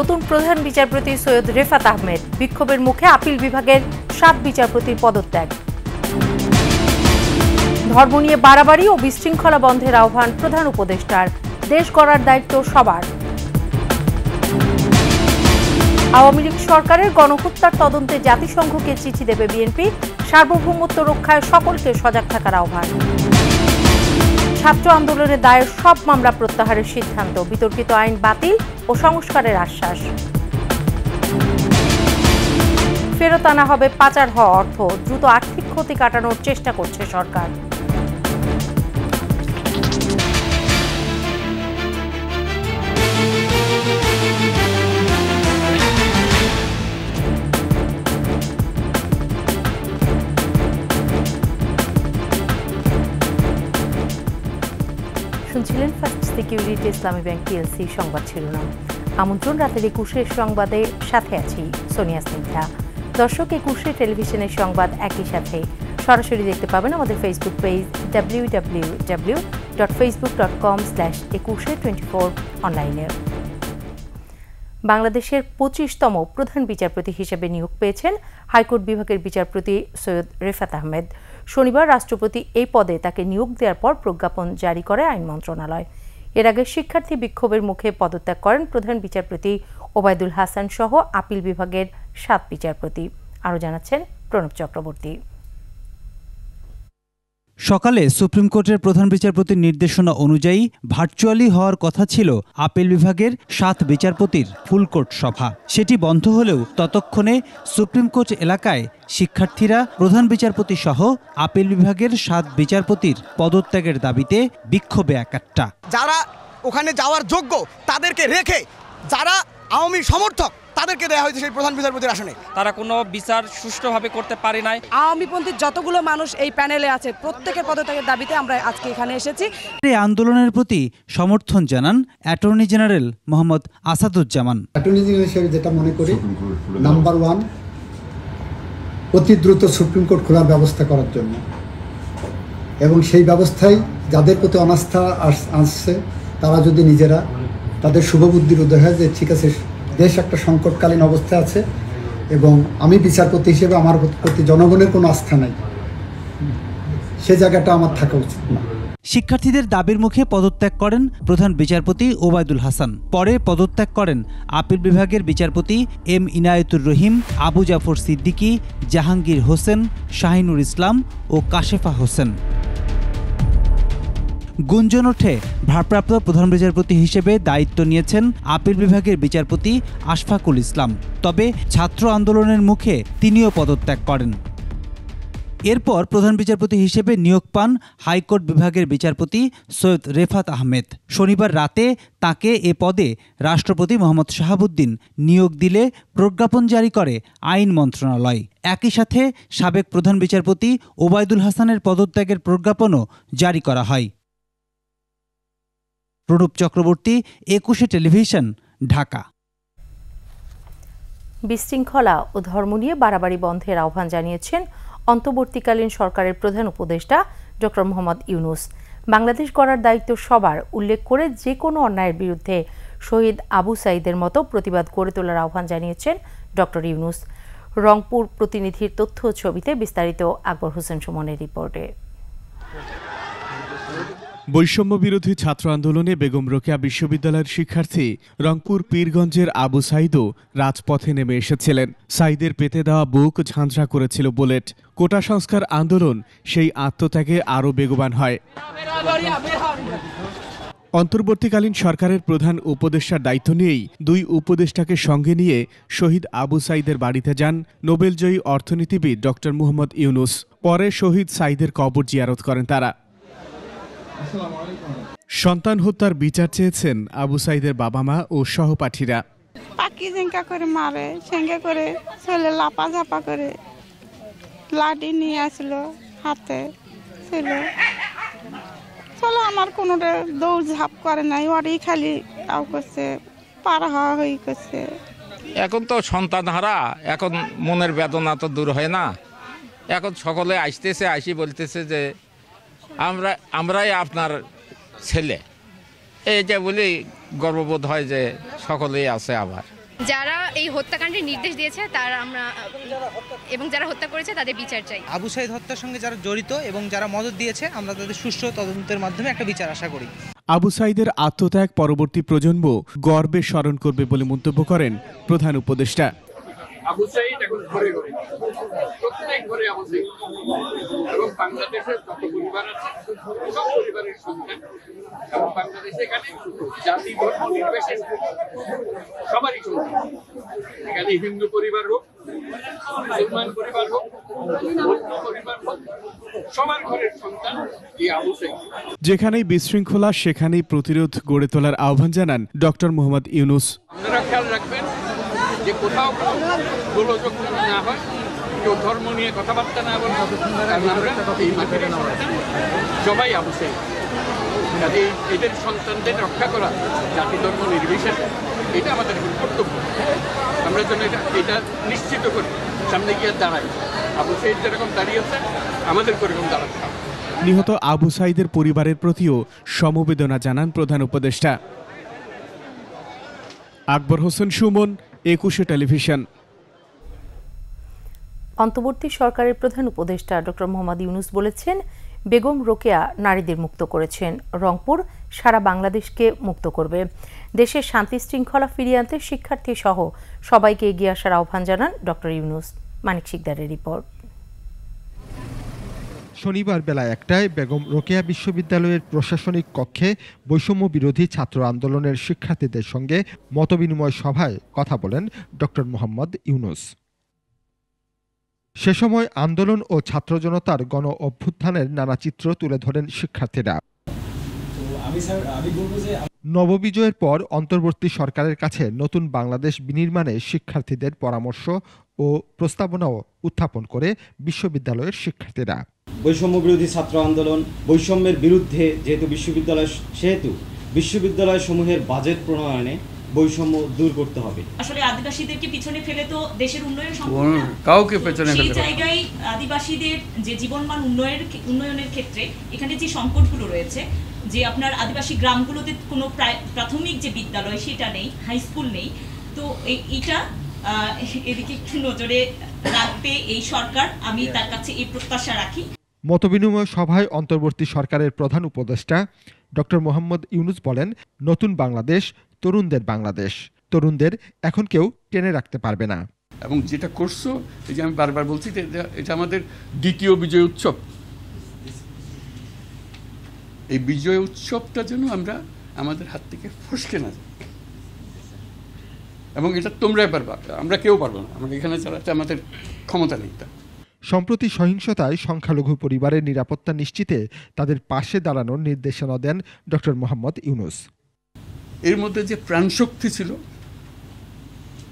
নতুন প্রধান বিচারপতি সৈয়দ রেফাত আহমেদ, বিক্ষোভের মুখে আপিল বিভাগের 7 বিচারপতির পদত্যাগ। ধর্ম নিয়ে বাড়াবাড়ি ও বিশৃঙ্খলা বন্ধের আহ্বান প্রধান উপদেষ্টার, দেশ গড়ার দায়িত্ব সবার। আওয়ামী লীগ সরকারের গণহত্যার তদন্তে জাতিসংঘকে চিঠি দেবে বিএনপি, সার্বভৌমত্ব রক্ষায় সকলকে সজাগ থাকার আহ্বান। ছাত্র আন্দোলনে দায়ের সব মামলা প্রত্যাহারের সিদ্ধান্ত, বিতর্কিত আইন বাতিল ও সংস্কারের আশ্বাস। ফেরত আনা হবে পাচার হওয়া অর্থ, দ্রুত আর্থিক ক্ষতি কাটানোর চেষ্টা করছে সরকার। শুনছিলেন ফার্স্ট সিকিউরিটি ইসলামী ব্যাংক পিএলসি সংবাদ শিরোনাম। আমন্ত্রণ রাতের 21 সংবাদে, সাথে আছি সোনিয়া স্নিগ্ধা। দর্শক, 21 টেলিভিশনের সংবাদ একই সাথে সরাসরি দেখতে পাবেন আমাদের ফেসবুক পেজ www.facebook.com/2124 অনলাইনে। বাংলাদেশের 25তম প্রধান বিচারপতি হিসেবে নিয়োগ পেয়েছেন হাইকোর্ট বিভাগের বিচারপতি সৈয়দ রেফাত আহমেদ। শনিবার রাষ্ট্রপতি এই পদে তাকে নিয়োগ দেওয়ার পর প্রজ্ঞাপন জারি করে আইন মন্ত্রণালয়। এর আগে শিক্ষার্থী বিক্ষোভের মুখে পদত্যাগ করেন প্রধান বিচারপতি ওবায়দুল হাসান সহ আপিল বিভাগের 7 বিচারপতি। আরও জানাচ্ছেন প্রণব চক্রবর্তী। সকালে সুপ্রিম কোর্টের প্রধান বিচারপতির নির্দেশনা অনুযায়ী ভার্চুয়ালি হওয়ার কথা ছিল আপিল বিভাগের 7 বিচারপতির ফুলকোর্ট সভা। সেটি বন্ধ হলেও ততক্ষণে সুপ্রিম কোর্ট এলাকায় শিক্ষার্থীরা প্রধান বিচারপতি সহ আপিল বিভাগের 7 বিচারপতির পদত্যাগের দাবিতে বিক্ষোভে একাট্টা। যারা ওখানে যাওয়ার যোগ্য তাদেরকে রেখে যারা আওয়ামী সমর্থক তাদেরকে দেওয়া হয়েছে সেই প্রধান বিচারপতির আসনে। তারা কোনো বিচার সুষ্ঠুভাবে করতে পারে নাই। আওয়ামীপন্থী যতগুলো মানুষ এই প্যানেলে আছে প্রত্যেকের পদত্যাগের দাবিতে আমরা আজকে এখানে এসেছি। এই আন্দোলনের প্রতি সমর্থন জানান attorney general Mohammad Asaduzzaman. Attorney general হিসেবে যেটা মনে করি, নাম্বার 1 অতি দ্রুত সুপ্রিম কোর্ট খোলার ব্যবস্থা করার জন্য, এবং সেই ব্যবস্থায় যাদের প্রতি অনাস্থা আসছে তারা যদি নিজেরা তাদের শুভবুদ্ধির উদয় হয় যে ঠিক আছে, দেশ একটা সংকটকালীন অবস্থায় আছে এবং আমি বিচারপতি হিসেবে আমার প্রতি জনগণের কোনো আস্থা নাই, সে জায়গাটা আমার থাকা উচিত না। শিক্ষার্থীদের দাবির মুখে পদত্যাগ করেন প্রধান বিচারপতি ওবায়দুল হাসান। পরে পদত্যাগ করেন আপিল বিভাগের বিচারপতি এম ইনায়েতুর রহিম, আবু জাফর সিদ্দিকী, জাহাঙ্গীর হোসেন, শাহিনুর ইসলাম ও কাশেফা হোসেন। গুঞ্জন ওঠে ভারপ্রাপ্ত প্রধান বিচারপতি হিসেবে দায়িত্ব নিয়েছেন আপিল বিভাগের বিচারপতি আশফাকুল ইসলাম। তবে ছাত্র আন্দোলনের মুখে তিনিও পদত্যাগ করেন। এরপর প্রধান বিচারপতি হিসেবে নিয়োগ পান হাইকোর্ট বিভাগের বিচারপতি সৈয়দ রেফাত আহমেদ। শনিবার রাতে তাকে এ পদে রাষ্ট্রপতি মোহাম্মদ শাহাবুদ্দিন নিয়োগ দিলে প্রজ্ঞাপন জারি করে আইন মন্ত্রণালয়। একই সাথে সাবেক প্রধান বিচারপতি ওবায়দুল হাসানের পদত্যাগের প্রজ্ঞাপনও জারি করা হয়। প্রণব চক্রবর্তী, 21 টেলিভিশন, ঢাকা। বিশৃঙ্খলা ও ধর্ম নিয়ে বাড়াবাড়ি বন্ধের আহ্বান জানিয়েছেন অন্তর্বর্তীকালীন সরকারের প্রধান উপদেষ্টা ডক্টর মোহাম্মদ ইউনূস। বাংলাদেশ গড়ার দায়িত্ব সবার উল্লেখ করে যে কোনো অন্যায়ের বিরুদ্ধে শহীদ আবু সাঈদের মতো প্রতিবাদ গড়ে তোলার আহ্বান জানিয়েছেন ডক্টর ইউনূস। রংপুর প্রতিনিধির তথ্য ছবিতে বিস্তারিত আকবর হোসেন সুমনের রিপোর্টে। বৈষম্য বিরোধী ছাত্র আন্দোলনে বেগম রোকেয়া বিশ্ববিদ্যালয়ের শিক্ষার্থী রংপুর পীরগঞ্জের আবু সাঈদও রাজপথে নেমে এসেছিলেন। সাঈদের পেতে দেওয়া বুক ঝাঁঝরা করেছিল বুলেট। কোটা সংস্কার আন্দোলন সেই আত্মত্যাগে আরও বেগবান হয়। অন্তর্বর্তীকালীন সরকারের প্রধান উপদেষ্টার দায়িত্ব নিয়েই 2 উপদেষ্টাকে সঙ্গে নিয়ে শহীদ আবু সাঈদের বাড়িতে যান নোবেলজয়ী অর্থনীতিবিদ ডক্টর মোহাম্মদ ইউনূস। পরে শহীদ সাঈদের কবর জিয়ারত করেন তারা। সন্তান হত্যার বিচার চেয়েছেন আবু সাঈদের বাবা মা ও সহপাঠীরা। পাখি ঝেঙ্কা করে মারে, ঝেঙ্কা করে ছেলে লাপা ঝাপা করে লাঠি নিয়ে আসলো হাতে ছিল। চলো আমার কোনোটা দৌড় ঝাঁপ করে নাই, ওরই খালি তাও করছে, পার হওয়া হয়ে করছে। এখন তো সন্তান হারা, এখন মনের বেদনা তো দূর হয় না। এখন সকলে আসতেছে, আসি বলতেছে যে আমরাই আপনার ছেলে, এই যে বলি গর্ববোধ হয় যে সকলেই আছে। আবার যারা এই হত্যাকাণ্ডের নির্দেশ দিয়েছে তারা আমরা এবং যারা হত্যা করেছে তাদের বিচার চাই। আবু সাঈদ হত্যার সঙ্গে যারা জড়িত এবং যারা মদত দিয়েছে আমরা তাদের সুষ্ঠু তদন্তের মাধ্যমে একটা বিচার আশা করি। আবু সাঈদের আত্মত্যাগ পরবর্তী প্রজন্ম গর্বে স্মরণ করবে বলে মন্তব্য করেন প্রধান উপদেষ্টা। আবু সাঈদ এখন ঘরে ঘরে, প্রত্যেক ঘরে আবু সাঈদ, এবং বাংলাদেশের যত পরিবার আছে সব পরিবারের সন্তান, এবং বাংলাদেশে এখানে জাতি ধর্ম নির্বিশেষে সবারই সন্তান। এখানে হিন্দু পরিবার হোক, মুসলমান পরিবার হোক, বৌদ্ধ পরিবার হোক, সবার ঘরের সন্তান এই আবু সাঈদ। যেখানেই বিশৃঙ্খলা সেখানেই প্রতিরোধ গড়ে তোলার আহ্বান জানান ডক্টর মোহাম্মদ ইউনূস। আপনারা খেয়াল রাখবেন যে কোথাও গোলযোগ না হয়, কেউ ধর্ম নিয়ে কথাবার্তা না বলে, সবাই আবু সাঈদ। কাজে এদের সন্তানদের রক্ষা করা জাতি ধর্ম নির্বিশেষে এটা আমাদের কর্তব্য। আমরা যেন এটা নিশ্চিত করি, সামনে গিয়ে দাঁড়াই। আবু সাঈদ যেরকম দাঁড়িয়েছে আমাদের এরকম দাঁড়াতে হবে। নিহত আবু সাঈদের পরিবারের প্রতিও সমবেদনা জানান প্রধান উপদেষ্টা। আকবর হোসেন সুমন, 21 টেলিভিশন। অন্তর্বর্তী সরকারের প্রধান উপদেষ্টা ডক্টর মোহাম্মদ ইউনূস বলেছেন, বেগম রোকেয়া নারীদের মুক্ত করেছেন, রংপুর সারা বাংলাদেশকে মুক্ত করবে। দেশের শান্তি শৃঙ্খলা ফিরিয়ে আনতে শিক্ষার্থী সহ সবাইকে এগিয়ে আসার আহ্বান জানান ডক্টর ইউনূস। মানিক শিকদারের রিপোর্ট। শনিবার বেলা 1টায় বেগম রোকেয়া বিশ্ববিদ্যালয়ের প্রশাসনিক কক্ষে বৈষম্য বিরোধী ছাত্র আন্দোলনের শিক্ষার্থীদের সঙ্গে মতবিনিময় সভায় কথা বলেন ডক্টর মোহাম্মদ ইউনূস। সে সময় আন্দোলন ও ছাত্র জনতার গণ অভ্যুত্থানের নানা চিত্র তুলে ধরেন শিক্ষার্থীরা। নববিজয়ের পর অন্তর্বর্তী সরকারের কাছে নতুন বাংলাদেশ বিনির্মাণে শিক্ষার্থীদের পরামর্শ ও প্রস্তাবনাও উত্থাপন করে বিশ্ববিদ্যালয়ের শিক্ষার্থীরা। বৈষম্য বিরোধী ছাত্র আন্দোলন, বৈষম্যের বিরুদ্ধে যেহেতু বিশ্ববিদ্যালয়, সেহেতু বিশ্ববিদ্যালয় সমূহের বাজেট প্রণয়নে বৈষম্য দূর করতে হবে। আসলে আদিবাসীদেরকে পিছনে ফেলে তো দেশের উন্নয়ন সম্ভব না। কাউকে পেছনে ফেলে সেই জায়গায় আদিবাসীদের যে জীবনমান উন্নয়নের ক্ষেত্রে এখানে যে সংকটগুলো রয়েছে, যে আপনার আদিবাসী গ্রামগুলোতে কোনো প্রাথমিক যে বিদ্যালয় সেটা নেই, হাই স্কুল নেই, তো এইটা এদিকে একটু নজরে রাখবে এই সরকার। আমি তার কাছে এই প্রত্যাশা রাখি। মতবিনিময় সভায় অন্তর্বর্তী সরকারের প্রধান উপদেষ্টা ডক্টর মোহাম্মদ ইউনূস বলেন, নতুন বাংলাদেশ তরুণদের বাংলাদেশ, তরুণদের এখন কেউ টেনে রাখতে পারবে না। এবং যেটা করছো, এই যে আমি বারবার বলছি, এটা আমাদের দ্বিতীয় বিজয় উৎসব। এই বিজয় উৎসবটা যেন আমরা আমাদের হাত থেকে ফসকে না যায়, এবং এটা তোমরাই পারবা, আমরা কেউ পারবো না। আমরা এখানে চালাতে আমাদের ক্ষমতা নেই। সম্প্রতি সহিংসতায় সংখ্যালঘু পরিবারের নিরাপত্তা নিশ্চিতে তাদের পাশে দাঁড়ানোর নির্দেশনা দেন ডক্টর মোহাম্মদ ইউনূস। এর মধ্যে যে প্রাণশক্তি ছিল,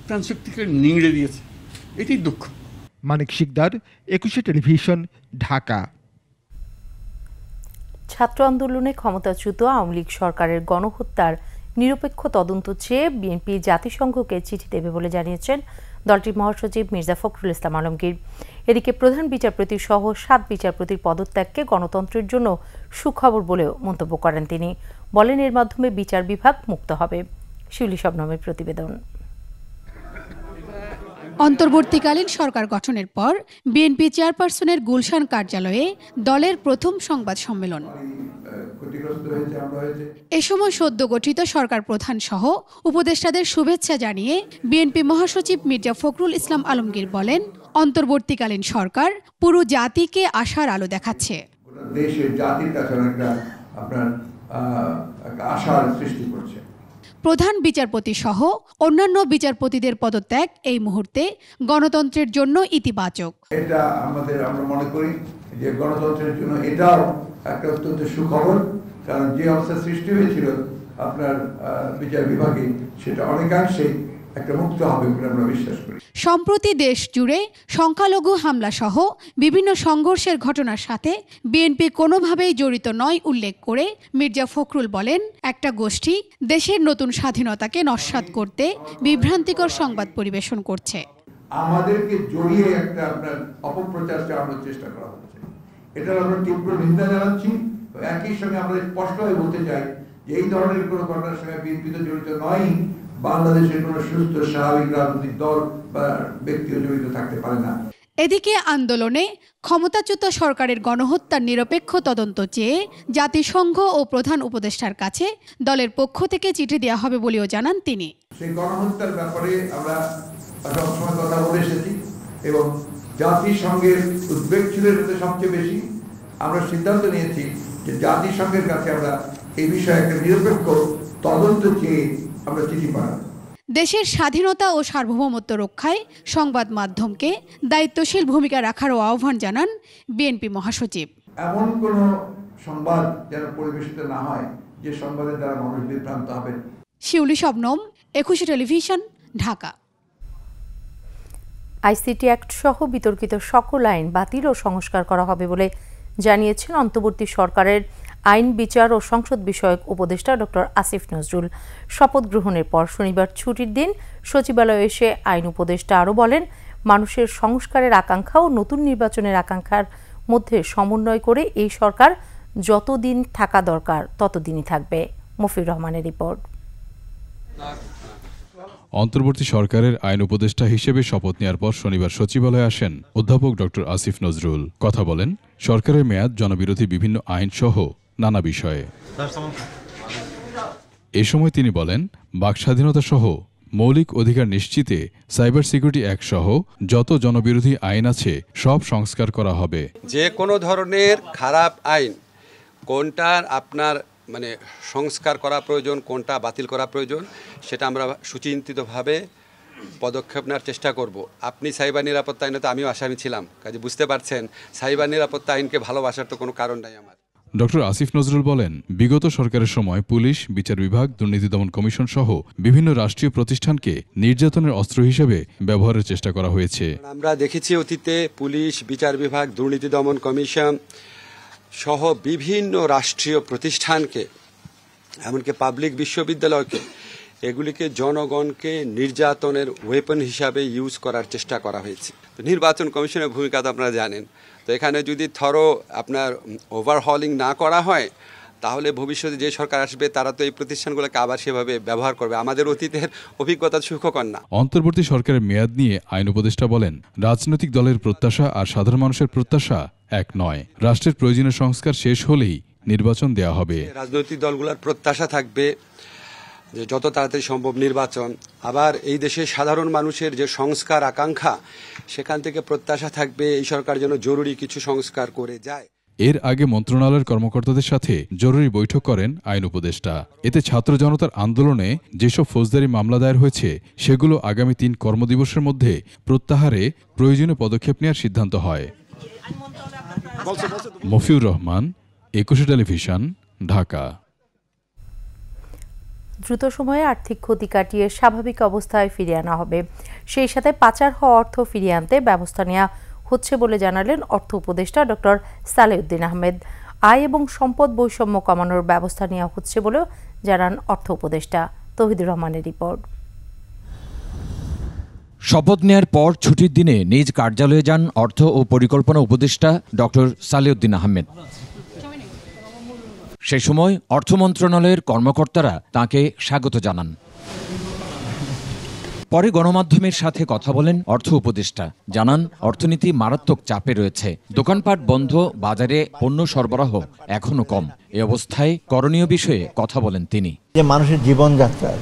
প্রাণশক্তিকে নিংড়ে দিয়েছে, এটাই দুঃখ। মানিক শিকদার, 21 টেলিভিশন, ঢাকা। ছাত্র আন্দোলনে ক্ষমতাচ্যুত আওয়ামী লীগ সরকারের গণহত্যার নিরপেক্ষ তদন্ত চেয়ে বিএনপি জাতিসংঘকে চিঠি দেবে বলে জানিয়েছেন দলটির মহাসচিব মির্জা ফখরুল ইসলাম আলমগীর। এদিকে প্রধান বিচারপতি সহ 7 বিচারপতির পদত্যাগকে গণতন্ত্রের জন্য সুখবর বলেও মন্তব্য করেন তিনি। বলেন, এর মাধ্যমে বিচার বিভাগ মুক্ত হবে। শিউলি শবনমের প্রতিবেদন। অন্তর্বর্তীকালীন সরকার গঠনের পর বিএনপি চেয়ারপারসনের গুলশান কার্যালয়ে দলের প্রথম সংবাদ সম্মেলন। এ সময় সদ্য গঠিত সরকার প্রধান সহ উপদেষ্টাদের শুভেচ্ছা জানিয়ে বিএনপি মহাসচিব মির্জা ফখরুল ইসলাম আলমগীর বলেন, অন্তর্বর্তীকালীন সরকার পুরো জাতিকে আশার আলো দেখাচ্ছে। দেশের জাতির কাছে আপনার আশার সৃষ্টি করছে। প্রধান বিচারপতি সহ অন্যান্য বিচারপতিদের পদত্যাগ এই মুহূর্তে গণতন্ত্রের জন্য ইতিবাচক। এটা আমরা মনে করি যে গণতন্ত্রের জন্য এটাও একটা অত্যন্ত সুখবর, কারণ যে অবস্থা সৃষ্টি হয়েছিল আপনার বিচার বিভাগে, সেটা অনেকাংশেই একটা মুক্ত হবে বলে আমরা বিশ্বাস করি। সম্প্রতি দেশ জুড়ে সংখ্যালঘু হামলা সহ বিভিন্ন সংঘর্ষের ঘটনার সাথে বিএনপি কোনোভাবেই জড়িত নয় উল্লেখ করে মির্জা ফখরুল বলেন, একটা গোষ্ঠী দেশের নতুন স্বাধীনতাকে নস্যাৎ করতে বিভ্রান্তিকর সংবাদ পরিবেশন করছে। আমাদেরকে জড়িয়ে একটা আপনার অপপ্রচার চালানোর চেষ্টা করা হচ্ছে, এটার আমরা তীব্র নিন্দা জানাচ্ছি। একই সঙ্গে আমরা স্পষ্টভাবে বলতে চাই যে এই ধরনের কোনো ঘটনার সঙ্গে বিএনপি তো জড়িত নয়, বাংলাদেশের কোনো সুস্থ স্বাভাবিক রাজনৈতিক দল বা ব্যক্তিও জড়িত থাকতে পারে না। এদিকে আন্দোলনে ক্ষমতাচ্যুত সরকারের গণহত্যার নিরপেক্ষ তদন্ত চেয়ে জাতিসংঘ ও প্রধান উপদেষ্টার কাছে দলের পক্ষ থেকে চিঠি দেওয়া হবে বলেও জানান তিনি। সেই গণহত্যার ব্যাপারে আমরা সবসময় কথা বলে এসেছি এবং জাতিসংঘের উদ্বেগ ছিল এটাতে সবচেয়ে বেশি। আমরা সিদ্ধান্ত নিয়েছি যে জাতিসংঘের কাছে আমরা এই বিষয়ে একটা নিরপেক্ষ তদন্ত চেয়ে আমরা চিঠি পাঠাবো। দেশের স্বাধীনতা ও সার্বভৌমত্ব রক্ষায় সংবাদ মাধ্যমকে দায়িত্বশীল ভূমিকা রাখারও আহ্বান জানান বিএনপি মহাসচিব। এমন কোন সংবাদ যেন পরিবেশিত না হয় যে সংবাদের দ্বারা মানুষ বিভ্রান্ত হবে। Shiuli Shabnam, 21 television, Dhaka. ICT act সহ বিতর্কিত সকল আইন বাতিল ও সংস্কার করা হবে বলে জানিয়েছেন অন্তর্বর্তী সরকারের আইন বিচার ও সংসদ বিষয়ক উপদেষ্টা ডক্টর আসিফ নজরুল। শপথ গ্রহণের পর শনিবার ছুটির দিন সচিবালয়ে এসে আইন উপদেষ্টা আরও বলেন, মানুষের সংস্কারের আকাঙ্ক্ষা ও নতুন নির্বাচনের আকাঙ্ক্ষার মধ্যে সমন্বয় করে এই সরকার যতদিন থাকা দরকার ততদিনই থাকবে। মফিউর রহমানের রিপোর্ট। অন্তর্বর্তী সরকারের আইন উপদেষ্টা হিসেবে শপথ নেওয়ার পর শনিবার সচিবালয়ে আসেন অধ্যাপক ডক্টর আসিফ নজরুল। কথা বলেন সরকারের মেয়াদ, জনবিরোধী বিভিন্ন আইন সহ নানা বিষয়ে। এ সময় তিনি বলেন, বাক স্বাধীনতা সহ মৌলিক অধিকার নিশ্চিতে সাইবার সিকিউরিটি অ্যাক্ট সহ যত জনবিরোধী আইন আছে সব সংস্কার করা হবে। যে কোনো ধরনের খারাপ আইন কোনটার আপনার সংস্কার করা প্রয়োজন, কোনটা বাতিল করা প্রয়োজন, সেটা আমরা সুচিন্তিতভাবে পদক্ষেপ নেওয়ার চেষ্টা করব। আপনি সাইবার নিরাপত্তা আইনে তো আমিও আসামি ছিলাম, কাজে বুঝতে পারছেন সাইবার নিরাপত্তা আইনকে ভালোবাসার তো কোনো কারণ নাই আমার। ডক্টর আসিফ নজরুল বলেন, বিগত সরকারের সময় পুলিশ, বিচার বিভাগ, দুর্নীতি দমন কমিশন সহ বিভিন্ন রাষ্ট্রীয় প্রতিষ্ঠানকে নির্যাতনের অস্ত্র হিসেবে ব্যবহারের চেষ্টা করা হয়েছে। আমরা দেখেছি অতীতে পুলিশ, বিচার বিভাগ, দুর্নীতি দমন কমিশন সহ বিভিন্ন রাষ্ট্রীয় প্রতিষ্ঠানকে, এমনকি পাবলিক বিশ্ববিদ্যালয়কে, এগুলিকে জনগণকে নির্যাতনের ওয়েপন হিসাবে ইউজ করার চেষ্টা করা হয়েছে। নির্বাচন কমিশনের ভূমিকা তো আপনারা জানেন। তো এখানে যদি আপনার ওভারহলিং না করা হয়, তাহলে ভবিষ্যতে যে সরকার আসবে তারা তো এই প্রতিষ্ঠানগুলোকে আবার সেভাবে ব্যবহার করবে। আমাদের অতীতের অভিজ্ঞতা সুখকর না। অন্তর্বর্তী সরকারের মেয়াদ নিয়ে আইন উপদেষ্টা বলেন, রাজনৈতিক দলের প্রত্যাশা আর সাধারণ মানুষের প্রত্যাশা এক নয়। রাষ্ট্রের প্রয়োজনীয় সংস্কার শেষ হলেই নির্বাচন দেওয়া হবে। রাজনৈতিক দলগুলোর প্রত্যাশা থাকবে যে যত তাড়াতাড়ি সম্ভব নির্বাচন। আবার এই দেশের সাধারণ মানুষের যে সংস্কার আকাঙ্ক্ষা, সেখান থেকে প্রত্যাশা থাকবে এই সরকার যেন জরুরি কিছু সংস্কার করে যায়। এর আগে মন্ত্রণালয়ের কর্মকর্তাদের সাথে জরুরি বৈঠক করেন আইন উপদেষ্টা। এতে ছাত্র জনতার আন্দোলনে যেসব ফৌজদারি মামলা দায়ের হয়েছে সেগুলো আগামী 3 কর্মদিবসের মধ্যে প্রত্যাহারে প্রয়োজনীয় পদক্ষেপ নেওয়ার সিদ্ধান্ত হয়। মফিউর রহমান, 21 টেলিভিশন, ঢাকা। দ্রুত সময়ে আর্থিক ক্ষতি কাটিয়ে স্বাভাবিক অবস্থায় ফিরিয়ে আনা হবে, সেই সাথে পাচার হওয়া অর্থ ফিরিয়ে আনতে ব্যবস্থা নেওয়া হচ্ছে বলে জানালেন অর্থ উপদেষ্টা ডক্টর সালেউদ্দিন আহমেদ। আয় এবং সম্পদ বৈষম্য কমানোর ব্যবস্থা নেওয়া হচ্ছে বলেও জানান অর্থ উপদেষ্টা। তৌহিদুর রহমানের রিপোর্ট। শপথ নেয়ার পর ছুটির দিনে নিজ কার্যালয়ে যান অর্থ ও পরিকল্পনা উপদেষ্টা ডক্টর সালেউদ্দিন আহমেদ। সেই সময় অর্থ মন্ত্রণালয়ের কর্মকর্তারা তাকে স্বাগত জানান। পরে গণমাধ্যমের সাথে কথা বলেন অর্থ উপদেষ্টা। জানান, অর্থনীতি মারাত্মক চাপে রয়েছে, দোকানপাট বন্ধ, বাজারে পণ্য সরবরাহ এখনো কম। এ অবস্থায় করণীয় বিষয়ে কথা বলেন তিনি। যে মানুষের জীবনযাত্রার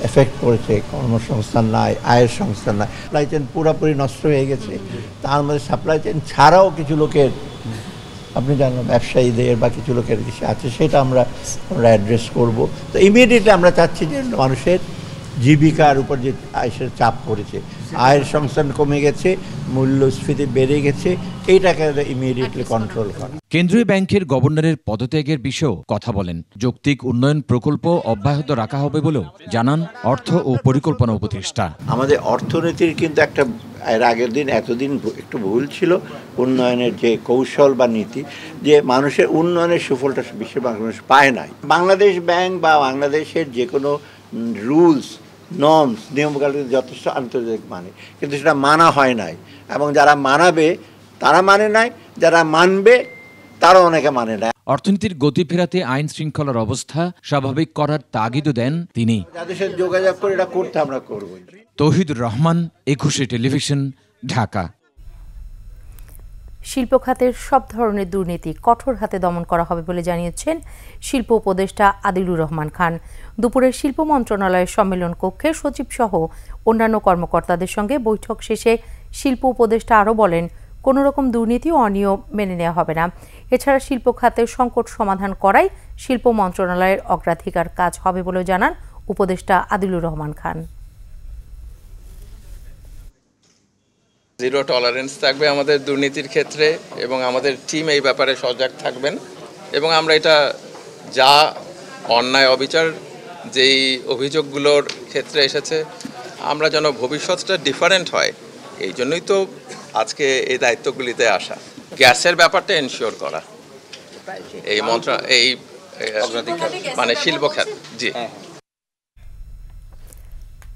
এফেক্ট পড়েছে, কর্মসংস্থান নাই, আয়ের সংস্থান নাই, সাপ্লাই চেন পুরোপুরি নষ্ট হয়ে গেছে। তার মধ্যে সাপ্লাই চেন ছাড়াও কিছু লোকের, আপনি জানেন, ব্যবসায়ীদের বা কিছু লোকের কিছু আছে, সেটা আমরা অ্যাড্রেস করব। তো ইমিডিয়েটলি আমরা চাচ্ছি যে মানুষের জীবিকার উপর যে আয়ের চাপ পড়েছে, আয়ের সংস্থান কমে গেছে, মূল্যস্ফীতি বেড়ে গেছে, এইটাকে ইমিডিয়েটলি কন্ট্রোল করা। কেন্দ্রীয় ব্যাংকের গভর্নরের পদত্যাগের বিষয়েও কথা বলেন। যৌক্তিক উন্নয়ন প্রকল্প অব্যাহত রাখা হবে বলেও জানান অর্থ ও পরিকল্পনা উপদেষ্টা। আমাদের অর্থনীতির কিন্তু একটা এর আগের দিন এতদিন একটু ভুল ছিল উন্নয়নের যে কৌশল বা নীতি, যে মানুষের উন্নয়নের সুফলটা বেশিরভাগ মানুষ পায় নাই। বাংলাদেশ ব্যাংক বা বাংলাদেশের যে কোনো রুলস, নর্মস, নিয়মকানুন যথেষ্ট আন্তর্জাতিক মানে, কিন্তু সেটা মানা হয় নাই। এবং যারা মানাবে তারা মানে নাই, যারা মানবে তারা অনেকে মানে না। অর্থনীতির গতি ফেরাতে আইন শৃঙ্খলার অবস্থা স্বাভাবিক করার তাগিদও দেন তিনি। যাদের সাথে যোগাযোগ করে এটা করতে আমরা করব। তৌহিদুর রহমান, 21 টেলিভিশন, ঢাকা। শিল্প খাতের সব ধরনের দুর্নীতি কঠোর হাতে দমন করা হবে বলে জানিয়েছেন শিল্প উপদেষ্টা আদিলুর রহমান খান। দুপুরে শিল্প মন্ত্রণালয়ের সম্মেলন কক্ষে সচিব সহ অন্যান্য কর্মকর্তাদের সঙ্গে বৈঠক শেষে শিল্প উপদেষ্টা আরও বলেন, কোনো রকম দুর্নীতি ও অনিয়ম মেনে নেওয়া হবে না। এছাড়া শিল্প খাতের সংকট সমাধান করাই শিল্প মন্ত্রণালয়ের অগ্রাধিকার কাজ হবে বলে জানান উপদেষ্টা আদিলুর রহমান খান। জিরো টলারেন্স থাকবে আমাদের দুর্নীতির ক্ষেত্রে এবং আমাদের টিম এই ব্যাপারে সজাগ থাকবেন এবং আমরা এটা যা অন্যায় অবিচার যেই অভিযোগগুলোর ক্ষেত্রে এসেছে আমরা যেন ভবিষ্যৎটা ডিফারেন্ট হয় এই জন্যই তো আজকে এই দায়িত্বগুলিতে আসা। গ্যাসের ব্যাপারটা এনশিওর করা এই মানে শিল্প খাত। জি,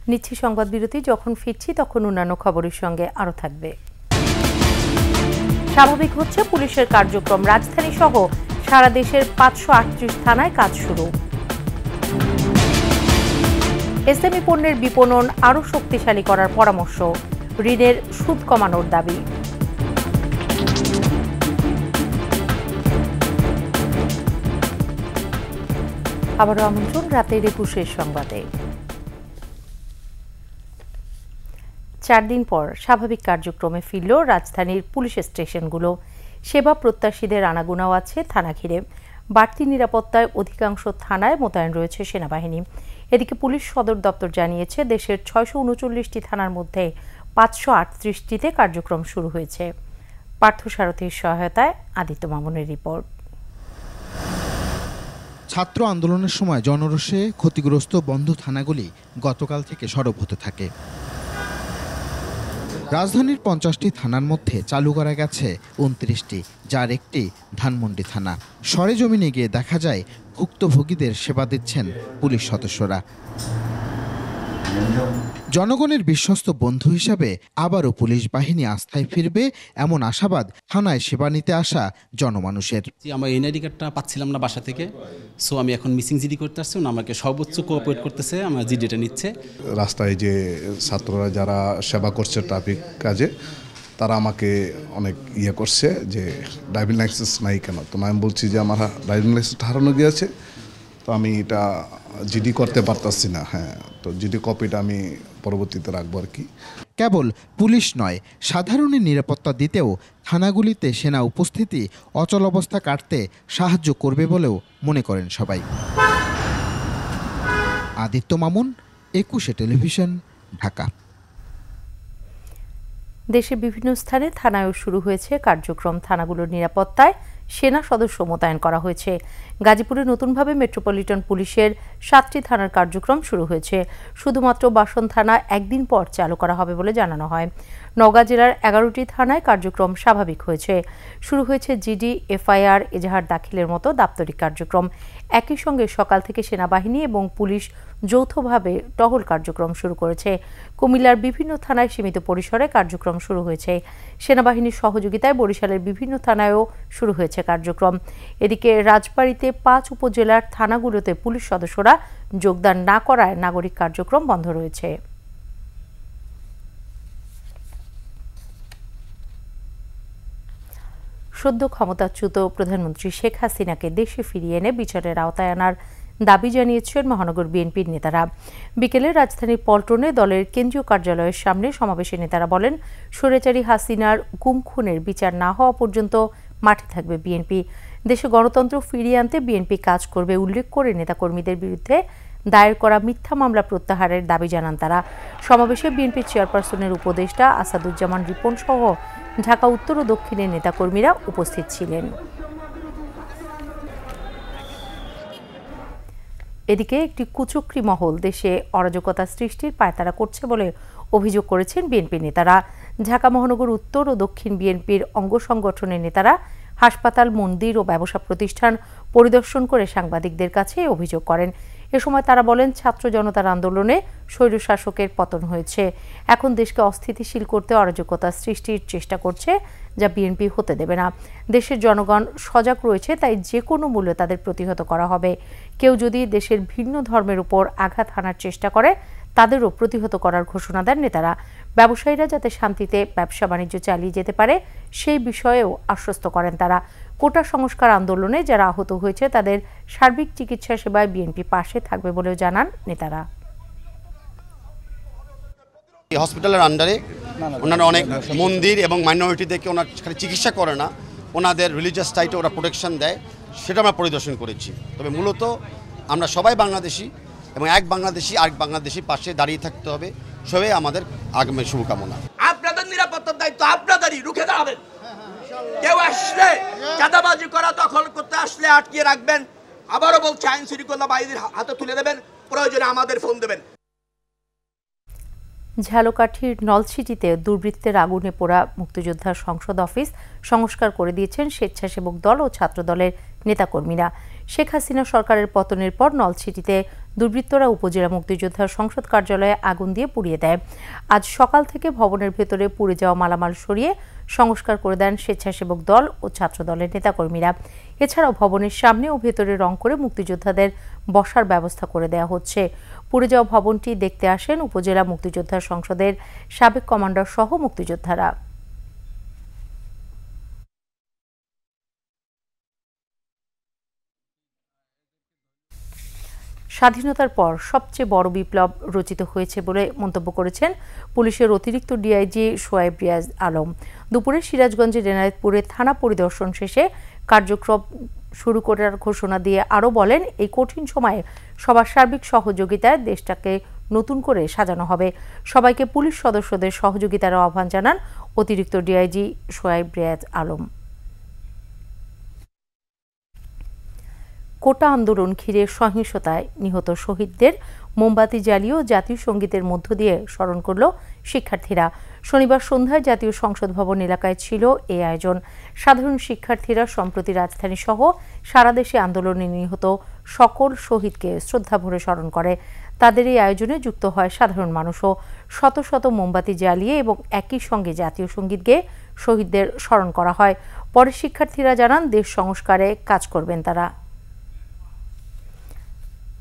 নিচ্ছি সংবাদ বিরতি। যখন ফিরছি তখন অন্যান্য খবরের সঙ্গে আরও থাকবে। স্বাভাবিক হচ্ছে পুলিশের কার্যক্রম, রাজধানী সহ সারা দেশের 538 থানায় কাজ শুরু। এসএমই পণ্যের বিপণন আরও শক্তিশালী করার পরামর্শ, ঋণের সুদ কমানোর দাবি। আবারও আমন্ত্রণ রাতের 21 সংবাদে। 4 দিন পর স্বাভাবিক কার্যক্রমে ফিরল রাজধানীর পুলিশ স্টেশনগুলো। সেবা প্রত্যাশীদের আনাগোনাও আছে থানা ঘিরে। বাড়তি নিরাপত্তায় অধিকাংশ থানায় মোতায়েন রয়েছে সেনাবাহিনী। এদিকে পুলিশ সদর দপ্তর জানিয়েছে, দেশের 639টি থানার মধ্যে 538টিতে কার্যক্রম শুরু হয়েছে। পার্থসারথীর সহায়তায় আদিত্য মামুনের রিপোর্ট। ছাত্র আন্দোলনের সময় জনরোষে ক্ষতিগ্রস্ত বন্ধ থানাগুলি গতকাল থেকে সরব হতে থাকে। রাজধানীর 50টি থানার মধ্যে চালু করা গেছে 29টি, যার একটি ধানমন্ডি থানা। সরেজমিনে গিয়ে দেখা যায় ভুক্তভোগীদের সেবা দিচ্ছেন পুলিশ সদস্যরা। জনগণের বিশ্বস্ত বন্ধু হিসাবে আবারও পুলিশ বাহিনী আস্থায় ফিরবে এমন আশাবাদ থানায় সেবা নিতে আসা জনমানুষের। আমরা এনআইডি কার্ডটা পাচ্ছিলাম না বাসা থেকে, সো আমি এখন মিসিং জিডি করতে আসছি, আমাকে সর্বোচ্চ কোঅপারেট করতেছে, আমার জিডিটা নিচ্ছে। রাস্তায় যে ছাত্ররা যারা সেবা করছে ট্রাফিক কাজে, তারা আমাকে অনেক করছে যে ড্রাইভিং লাইসেন্স নাই কেন। তো আমি বলছি যে আমার ড্রাইভিং লাইসেন্স হারানো গিয়েছে, তো আমি এটা জিডি করতে পারতাছি না। হ্যাঁ, তো জিডি কপিটা আমি পরবর্তীতে রাখবো আর কি। কেবল পুলিশ নয়, সাধারণের নিরাপত্তা দিতেও থানাগুলিতে সেনা উপস্থিতি অচল অবস্থা কাটতে সাহায্য করবে বলেও মনে করেন সবাই। আদিত্য মামুন, 21 টেলিভিশন, ঢাকা। দেশের বিভিন্ন স্থানে থানায়ও শুরু হয়েছে কার্যক্রম। থানাগুলোর নিরাপত্তায় সেনা সদস্য মোতায়েন করা হয়েছে। গাজীপুরে নতুনভাবে মেট্রোপলিটন পুলিশের 7টি থানার কার্যক্রম শুরু হয়েছে। শুধুমাত্র বাসন থানা একদিন পর চালু করা হবে বলে জানানো হয়। নওগাঁ জেলার 11টি থানায় কার্যক্রম স্বাভাবিক হয়েছে। শুরু হয়েছে জিডি, এফআইআর, এজাহার দাখিলের মতো দাপ্তরিক কার্যক্রম। একই সঙ্গে সকাল থেকে সেনাবাহিনী এবং পুলিশ যৌথভাবে টহল কার্যক্রম শুরু করেছে। কুমিল্লার বিভিন্ন থানায় সীমিত পরিসরে কার্যক্রম শুরু হয়েছে। সেনাবাহিনীর সহযোগিতায় বরিশালের বিভিন্ন থানায়ও শুরু হয়েছে কার্যক্রম। এদিকে রাজবাড়ীতে 5 উপজেলার থানাগুলোতে পুলিশ সদস্যরা যোগদান না করায় নাগরিক কার্যক্রম বন্ধ রয়েছে। সদ্য ক্ষমতাচ্যুত প্রধানমন্ত্রী শেখ হাসিনাকে দেশে ফিরিয়ে এনে বিচারের আওতায় আনার দাবি জানিয়েছেন মহানগর বিএনপির নেতারা। বিকেলে রাজধানীর পল্টনে দলের কেন্দ্রীয় কার্যালয়ের সামনে সমাবেশে নেতারা বলেন, স্বৈরাচারী হাসিনার গুম খুনের বিচার না হওয়া পর্যন্ত মাঠে থাকবে বিএনপি। দেশে গণতন্ত্র ফিরিয়ে আনতে বিএনপি কাজ করবে উল্লেখ করে নেতাকর্মীদের বিরুদ্ধে দায়ের করা মিথ্যা মামলা প্রত্যাহারের দাবি জানান তারা। সমাবেশে বিএনপির চেয়ারপারসনের উপদেষ্টা আসাদুজ্জামান রিপন সহ ঢাকা উত্তর ও দক্ষিণের নেতাকর্মীরা উপস্থিত ছিলেন। এদিকে একটি কুচক্রী মহল দেশে অরাজকতা সৃষ্টির পায়তারা করছে বলে অভিযোগ করেছেন বিএনপি নেতারা। ঢাকা মহানগর উত্তর ও দক্ষিণ বিএনপির অঙ্গ সংগঠনের নেতারা হাসপাতাল, মন্দির ও ব্যবসা প্রতিষ্ঠান পরিদর্শন করে সাংবাদিকদের কাছে অভিযোগ করেন। এ সময় তারা বলেন, ছাত্র জনতার আন্দোলনে স্বৈরশাসকের পতন হয়েছে। এখন দেশকে অস্থিতিশীল করতে অরাজকতা সৃষ্টির চেষ্টা করছে, যা বিএনপি হতে দেবে না। দেশের জনগণ সজাগ রয়েছে, তাই যে কোনো মূল্যে তাদের প্রতিহত করা হবে। কেউ যদি দেশের ভিন্ন ধর্মের উপর আঘাত হানার চেষ্টা করে, তাদেরও প্রতিহত করার ঘোষণা দেন নেতারা। ব্যবসায়ীরা যাতে শান্তিতে ব্যবসা বাণিজ্য চালিয়ে যেতে পারে সেই বিষয়েও আশ্বস্ত করেন তারা। কোটা সংস্কার আন্দোলনে যারা আহত হয়েছে তাদের সার্বিক চিকিৎসা সেবায় বিএনপি পাশে থাকবে বলেও জানান নেতারা। হসপিটালের আন্ডারে ওনারা অনেক মন্দির এবং মাইনরিটিদেরকে ওনার চিকিৎসা করে না, ওনাদের রিলিজিয়াস রাইটে ওরা প্রোটেকশন দেয়, সেটা আমরা পরিদর্শন করেছি। তবে মূলত আমরা সবাই বাংলাদেশি এবং এক বাংলাদেশি আরেক বাংলাদেশি পাশে দাঁড়িয়ে থাকতে হবে, সবাই আমাদের আগামী শুভকামনা। আপনাদের নিরাপত্তার দায়িত্ব আপনাদেরই, রুখে দাঁড়াবেন। কেউ আসলে চাঁদাবাজি করা দখল করতে আসলে আটকিয়ে রাখবেন। আবারও বলছি, আইন শৃঙ্খলা বাহিনীর হাতে তুলে দেবেন, প্রয়োজনে আমাদের ফোন দেবেন। ঝালকাঠির নলছিটিতে দুর্বৃত্তের আগুনে পোড়া মুক্তিযোদ্ধা সংসদ অফিস সংস্কার করে দিয়েছেন স্বেচ্ছাসেবক দল ও ছাত্র দলের নেতাকর্মীরা। শেখ হাসিনা সরকারের পতনের পর নলছিটিতে দুর্বৃত্তরা উপজেলা মুক্তিযোদ্ধা সংসদ কার্যালয়ে আগুন দিয়ে পুড়িয়ে দেয়। আজ সকাল থেকে ভবনের ভেতরে পুড়ে যাওয়া মালামাল সরিয়ে সংস্কার করে দেন স্বেচ্ছাসেবক দল ও ছাত্র দলের নেতাকর্মীরা। এছাড়াও ভবনের সামনে ও ভেতরে রং করে মুক্তিযোদ্ধাদের বসার ব্যবস্থা করে দেওয়া হচ্ছে। পুড়ে যাওয়া ভবনটি দেখতে আসেন উপজেলা মুক্তিযোদ্ধা সংসদের সাবেক কমান্ডার সহ মুক্তিযোদ্ধারা। স্বাধীনতার পর সবচেয়ে বড় বিপ্লব রচিত হয়েছে বলে মন্তব্য করেছেন পুলিশের অতিরিক্ত ডিআইজি সোয়াইব রিয়াজ আলম। দুপুরে সিরাজগঞ্জের এনায়েতপুরে থানা পরিদর্শন শেষে কার্যক্রম শুরু করার ঘোষণা দিয়ে আরও বলেন, এই কঠিন সময়ে সবার সার্বিক সহযোগিতায় দেশটাকে নতুন করে সাজানো হবে। সবাইকে পুলিশ সদস্যদের সহযোগিতার আহ্বান জানান অতিরিক্ত ডিআইজি সোয়াইব রিয়াজ আলম। কোটা আন্দোলন ঘিরে সহিংসতায় নিহত শহীদদের মোমবাতি জ্বালিয়ে জাতীয় সঙ্গীতের মধ্য দিয়ে স্মরণ করল শিক্ষার্থীরা। শনিবার সন্ধ্যায় জাতীয় সংসদ ভবন এলাকায় ছিল এই আয়োজন। সাধারণ শিক্ষার্থীরা সম্প্রতি রাজধানী সহ সারা দেশে আন্দোলনে নিহত সকল শহীদকে শ্রদ্ধাভরে স্মরণ করে। তাদের এই আয়োজনে যুক্ত হয় সাধারণ মানুষও। শত শত মোমবাতি জ্বালিয়ে এবং একই সঙ্গে জাতীয় সঙ্গীত গেয়ে শহীদদের স্মরণ করা হয়। পরে শিক্ষার্থীরা জানান, দেশ সংস্কারে কাজ করবেন তারা।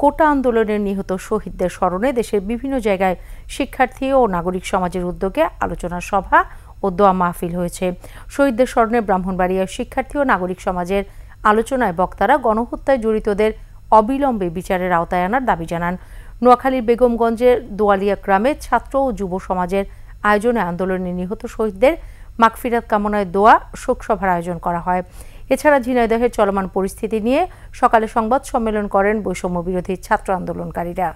কোটা আন্দোলনের নিহত শহীদদের স্মরণে দেশের বিভিন্ন জায়গায় শিক্ষার্থী ও নাগরিক সমাজের উদ্যোগে আলোচনা সভা ও দোয়া মাহফিল হয়েছে। শহীদদের স্মরণে ব্রাহ্মণবাড়িয়ার শিক্ষার্থী ও নাগরিক সমাজের আলোচনায় বক্তারা গণহত্যায় জড়িতদের অবিলম্বে বিচারের আওতায় আনার দাবি জানান। নোয়াখালীর বেগমগঞ্জের দোয়ালিয়া গ্রামে ছাত্র ও যুব সমাজের আয়োজনে আন্দোলনে নিহত শহীদদের মাগফিরাত কামনায় দোয়া শোকসভার আয়োজন করা হয়। এছাড়া ঝিনাইদহের চলমান পরিস্থিতি নিয়ে সকালে সংবাদ সম্মেলন করেন বৈষম্য বিরোধী ছাত্র আন্দোলনকারীরা।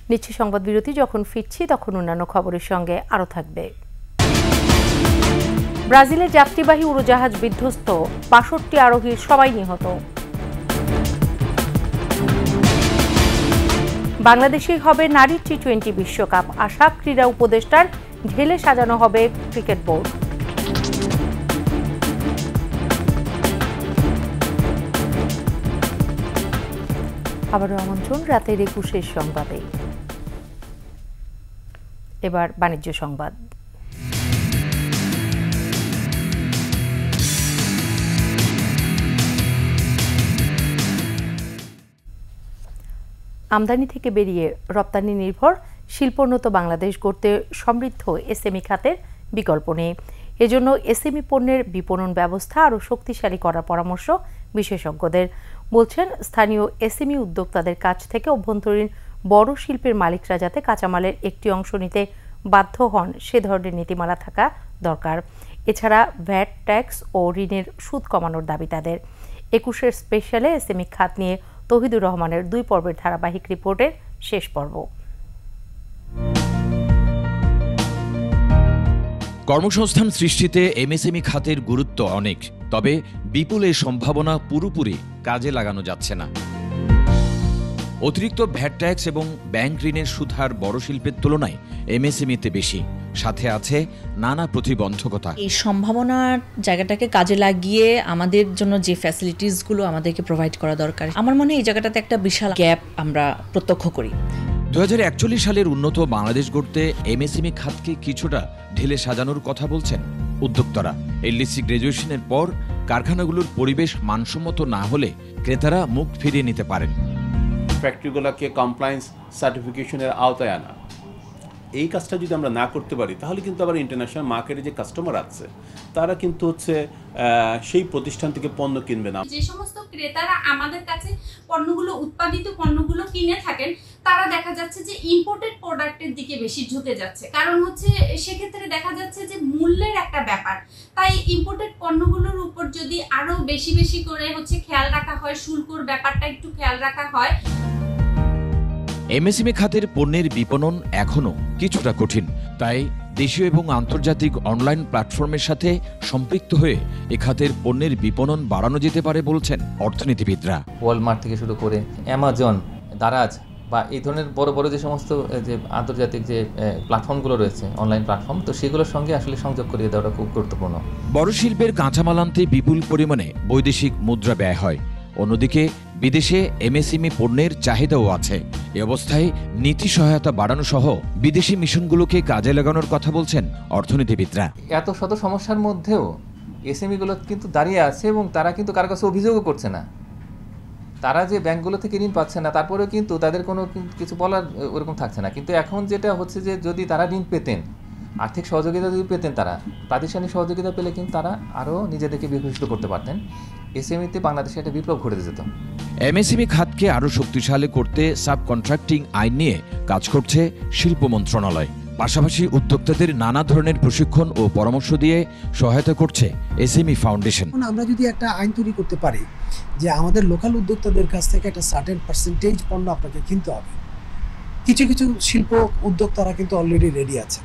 নিচ্ছি সংবাদ বিরতি, যখন ফিরছি তখন অন্যান্য খবরের সঙ্গে আরও থাকবে। ব্রাজিলের যাত্রীবাহী উড়োজাহাজ বিধ্বস্ত, ৬২ আরোহীর সবাই নিহত। বাংলাদেশেই হবে নারী টি-20 বিশ্বকাপ, আশা ক্রীড়া উপদেষ্টার ঢেলে সাজানো হবে ক্রিকেট বোর্ড। আবারও আমন্ত্রণ রাতের ২১ সংবাদে। এবার বাণিজ্য সংবাদ। আমদানি থেকে বেরিয়ে রপ্তানি নির্ভর শিল্পোন্নত বাংলাদেশ গড়তে সমৃদ্ধ এসএমই খাতের বিকল্প নেই। এজন্য এসএমই পণ্যের বিপণন ব্যবস্থা আরও শক্তিশালী করার পরামর্শ বিশেষজ্ঞদের। বলছেন, স্থানীয় এসএমই উদ্যোক্তাদের কাছ থেকে অভ্যন্তরীণ বড় শিল্পের মালিকরা যাতে কাঁচামালের একটি অংশ নিতে বাধ্য হন সে ধরনের নীতিমালা থাকা দরকার। এছাড়া ভ্যাট ট্যাক্স ও ঋণের সুদ কমানোর দাবি তাদের। ২১ স্পেশালে এসএমই খাত নিয়ে তৌহিদুর রহমানের ২ পর্বের ধারাবাহিক রিপোর্টের শেষ পর্ব। কর্মসংস্থান সৃষ্টিতে এমএসএমই খাতের গুরুত্ব অনেক, তবে বিপুল এই সম্ভাবনা পুরোপুরি কাজে লাগানো যাচ্ছে না। অতিরিক্ত ভ্যাট ট্যাক্স এবং ব্যাংক ঋণের সুদহার বড় শিল্পের তুলনায় এমএসএমইতে বেশি, সাথে আছে নানা প্রতিবন্ধকতা। এই সম্ভাবনার জায়গাটাকে কাজে লাগিয়ে আমাদের জন্য যে ফ্যাসিলিটিসগুলো আমাদেরকে প্রোভাইড করা দরকার, আমার মনে হয় এই জায়গাটাতে একটা বিশাল গ্যাপ আমরা প্রত্যক্ষ করি। 2041 সালের উন্নত বাংলাদেশ গড়তে এমএসএমই খাতকে কিছুটা ঢেলে সাজানোর কথা বলছেন উদ্যোক্তারা। এলডিসি গ্র্যাজুয়েশনের পর কারখানাগুলোর পরিবেশ মানসম্মত না হলে ক্রেতারা মুখ ফিরিয়ে নিতে পারেন। ফ্যাক্টরিগুলোকে কমপ্লায়েন্স সার্টিফিকেশনের আওতায় আনা, এই কাজটা যদি আমরা না করতে পারি তাহলে কিন্তু আবার ইন্টারন্যাশনাল মার্কেটে যে কাস্টমার আছে তারা কিন্তু সেই প্রতিষ্ঠান থেকে পণ্য কিনবে না। যে সমস্ত ক্রেতারা আমাদের কাছে পণ্যগুলো উৎপাদিত পণ্যগুলো কিনে থাকেন তারা দেখা যাচ্ছে যে ইম্পোর্টেড প্রোডাক্টের দিকে বেশি ঝুঁকে যাচ্ছে, কারণ সেক্ষেত্রে দেখা যাচ্ছে যে মূল্যের একটা ব্যাপার। তাই ইম্পোর্টেড পণ্যগুলোর উপর যদি আরো বেশি করে খেয়াল রাখা হয়, শুল্কর ব্যাপারটা একটু খেয়াল রাখা হয়। এমএসএমই খাতের পণ্যের বিপণন এখনও কিছুটা কঠিন, তাই দেশীয় এবং আন্তর্জাতিক অনলাইন প্ল্যাটফর্মের সাথে সম্পৃক্ত হয়ে এ খাতের পণ্যের বিপণন বাড়ানো যেতে পারে বলছেন অর্থনীতিবিদরা। ওয়ালমার্ট থেকে শুরু করে অ্যামাজন, দারাজ বা এই ধরনের বড় বড় যে সমস্ত যে আন্তর্জাতিক যে প্ল্যাটফর্মগুলো রয়েছে, অনলাইন প্ল্যাটফর্ম, তো সেগুলোর সঙ্গে আসলে সংযোগ করিয়ে দেওয়াটা খুব গুরুত্বপূর্ণ। বড় শিল্পের কাঁচামাল আনতে বিপুল পরিমাণে বৈদেশিক মুদ্রা ব্যয় হয়, অন্যদিকে বিদেশে এমএসএমই পণ্যের চাহিদাও আছে। এ অবস্থায় নীতি সহায়তা বাড়ানো সহ বিদেশি মিশনগুলোকে কাজে লাগানোর কথা বলছেন অর্থনীতিবিদরা। এত শত সমস্যার মধ্যেও এসএমইগুলো কিন্তু দাঁড়িয়ে আছে এবং তারা কিন্তু কারো কাছে অভিযোগও করছে না। তারা যে ব্যাংকগুলো থেকে ঋণ পাচ্ছে না, তারপরেও কিন্তু তাদের কোনো কিছু বলার ওরকম থাকছে না। কিন্তু এখন যেটা হচ্ছে যে যদি তারা ঋণ পেতেন, আর্থিক সহযোগিতা যদি পেতেন, তারা প্রাতিষ্ঠানিক সহযোগিতা পেলে কিন্তু তারা আরও নিজেদেরকে বিকশিত করতে পারতেন। এসএমইতে বাংলাদেশে একটা বিপ্লব ঘটে যেত। এমএসএমই খাতকে আরও শক্তিশালী করতে সাব কন্ট্রাক্টিং আইন নিয়ে কাজ করছে শিল্প মন্ত্রণালয়। পাশাপাশি উদ্যোক্তাদের নানা ধরনের প্রশিক্ষণ ও পরামর্শ দিয়ে সহায়তা করছে এসএমই ফাউন্ডেশন। আমরা যদি একটা আইন তৈরি করতে পারি যে আমাদের লোকাল উদ্যোক্তাদের কাছ থেকে একটা সার্টেন পার্সেন্টেজ পণ্য আপনাকে কিনতে হবে, কিছু কিছু শিল্প উদ্যোক্তারা কিন্তু অলরেডি রেডি আছে,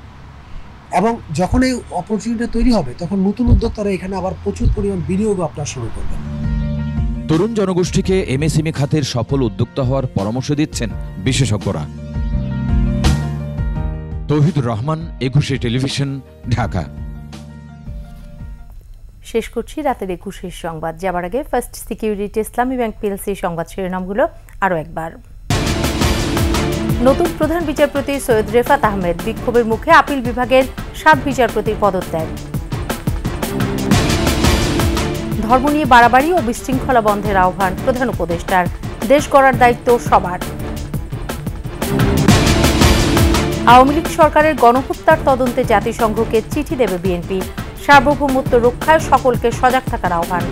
এবং যখন এই অপরচুনিটি তৈরি হবে তখন নতুন উদ্যোক্তারা এখানে আবার প্রচুর পরিমাণ বিনিয়োগ আপনারা শুরু করবেন। তরুণ জনগোষ্ঠীকে এমএসএমই খাতের সফল উদ্যোক্তা হওয়ার পরামর্শ দিচ্ছেন বিশেষজ্ঞরা। তৌহিদুর রহমান, একুশে টেলিভিশন, ঢাকা। শেষ করছি রাতের 21 সংবাদ। যাবার আগে ফার্স্ট সিকিউরিটি ইসলামী ব্যাংক পিএলসি সংবাদ শিরোনামগুলো আরও একবার। নতুন প্রধান বিচারপতি সৈয়দ রেফাত আহমেদ বিক্ষোভের মুখে আপিল বিভাগের 7 বিচারপতির পদত্যাগ। ধর্ম নিয়ে বাড়াবাড়ি ও বিশৃঙ্খলা বন্ধের আহ্বান প্রধান উপদেষ্টার, দেশ গড়ার দায়িত্ব সবার। আওয়ামী লীগ সরকারের গণহত্যার তদন্তে জাতিসংঘকে চিঠি দেবে বিএনপি, সার্বভৌমত্ব রক্ষায় সকলকে সজাগ থাকার আহ্বান।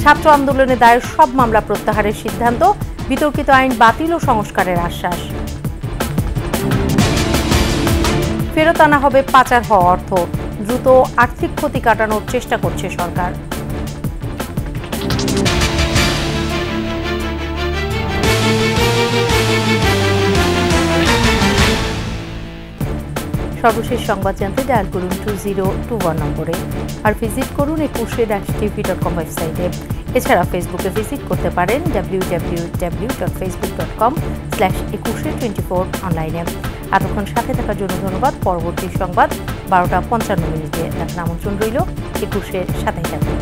ছাত্র আন্দোলনে দায়ের সব মামলা প্রত্যাহারের সিদ্ধান্ত, বিতর্কিত আইন বাতিল ও সংস্কারের আশ্বাস। ফেরত আনা হবে পাচার হওয়া অর্থ, দ্রুত আর্থিক ক্ষতি কাটানোর চেষ্টা করছে সরকার। সর্বশেষ সংবাদ জানতে ডায়াল করুন 2021 নম্বরে, আর ভিজিট করুন ekushe-tv.com ওয়েবসাইটে। এছাড়া ফেসবুকে ভিজিট করতে পারেন www.facebook.com/ekushe24 অনলাইনে। এতক্ষণ সাথে থাকার জন্য ধন্যবাদ। পরবর্তী সংবাদ 12টা 55 মিনিটে দেখার আমন্ত্রণ রইল। একুশের সাথেই থাকুন।